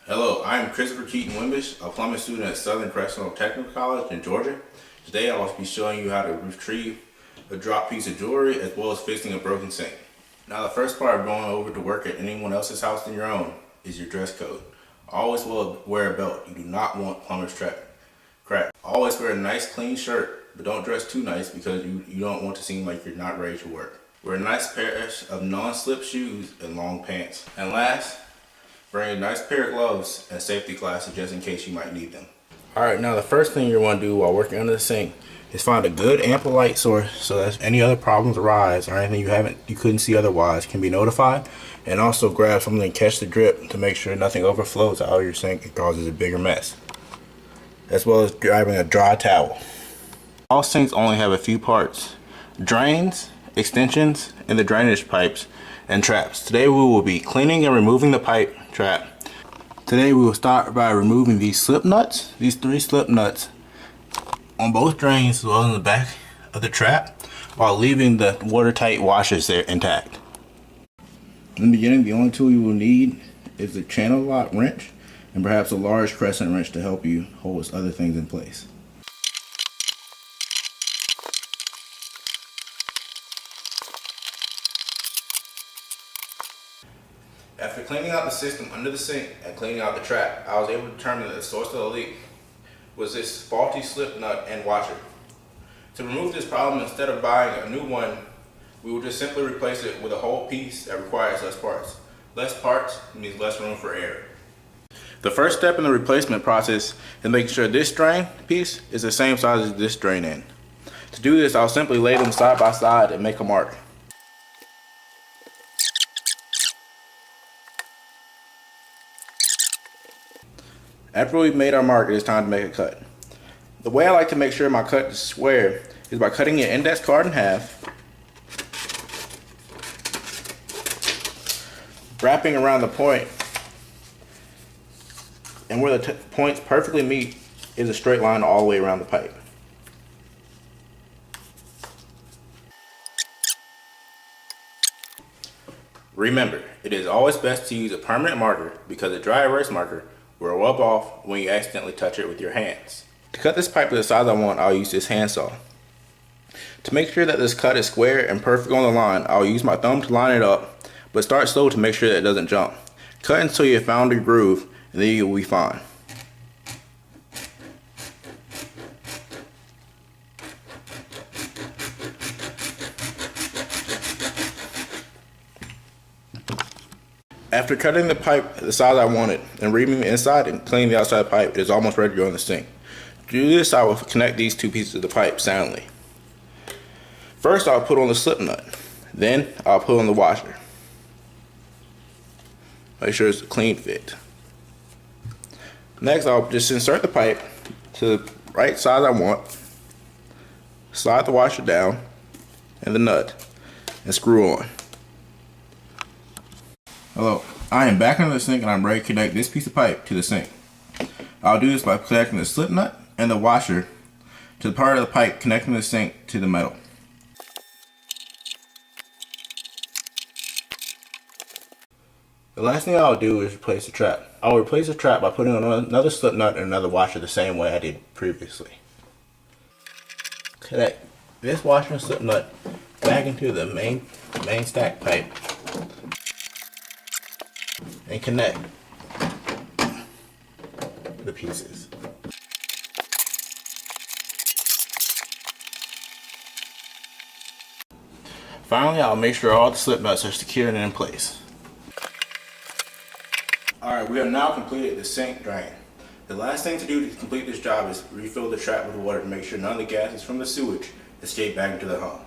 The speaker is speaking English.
Hello, I'm Christopher Keaton Wimbish, a plumbing student at Southern Crescent Technical College in Georgia. Today I will be showing you how to retrieve a dropped piece of jewelry as well as fixing a broken sink. Now the first part of going over to work at anyone else's house than your own is your dress code. Always wear a belt. You do not want plumber's crack. Always wear a nice clean shirt, but don't dress too nice because you don't want to seem like you're not ready to work. Wear a nice pair of non-slip shoes and long pants. And last, bring a nice pair of gloves and safety glasses just in case you might need them. Alright, now the first thing you want to do while working under the sink is find a good ample light source so that if any other problems arise or anything you couldn't see otherwise can be notified, and also grab something to catch the drip to make sure nothing overflows out of your sink and causes a bigger mess, as well as grabbing a dry towel. All sinks only have a few parts: drains, extensions, and the drainage pipes and traps. Today we will be cleaning and removing the pipe trap. Today we will start by removing these slip nuts, these 3 slip nuts on both drains as well as in the back of the trap, while leaving the watertight washers there intact. In the beginning, the only tool you will need is a channel lock wrench and perhaps a large crescent wrench to help you hold other things in place. After cleaning out the system under the sink and cleaning out the trap, I was able to determine that the source of the leak was this faulty slip nut and washer. To remove this problem, instead of buying a new one, we will just simply replace it with a whole piece that requires less parts. Less parts means less room for error. The first step in the replacement process is making sure this drain piece is the same size as this drain end. To do this, I'll simply lay them side by side and make a mark. After we've made our mark, it is time to make a cut. The way I like to make sure my cut is square is by cutting your index card in half, wrapping around the point, and where the points perfectly meet is a straight line all the way around the pipe. Remember, it is always best to use a permanent marker because a dry erase marker will rub off when you accidentally touch it with your hands. To cut this pipe to the size I want, I'll use this handsaw. To make sure that this cut is square and perfect on the line, I'll use my thumb to line it up, but start slow to make sure that it doesn't jump. Cut until you have found your groove, and then you'll be fine. After cutting the pipe the size I wanted and reaming the inside and cleaning the outside pipe, it is almost ready to go in the sink. To do this, I will connect these 2 pieces of the pipe soundly. First, I'll put on the slip nut. Then, I'll put on the washer. Make sure it's a clean fit. Next, I'll just insert the pipe to the right size I want, slide the washer down and the nut, and screw on. Hello, I am back under the sink and I'm ready to connect this piece of pipe to the sink. I'll do this by connecting the slip nut and the washer to the part of the pipe connecting the sink to the metal. The last thing I'll do is replace the trap. I'll replace the trap by putting on another slip nut and another washer the same way I did previously. Connect this washer and slip nut back into the main stack pipe and connect the pieces. Finally, I'll make sure all the slip nuts are secured and in place. Alright, we have now completed the sink drain. The last thing to do to complete this job is refill the trap with water to make sure none of the gases from the sewage escape back into the home.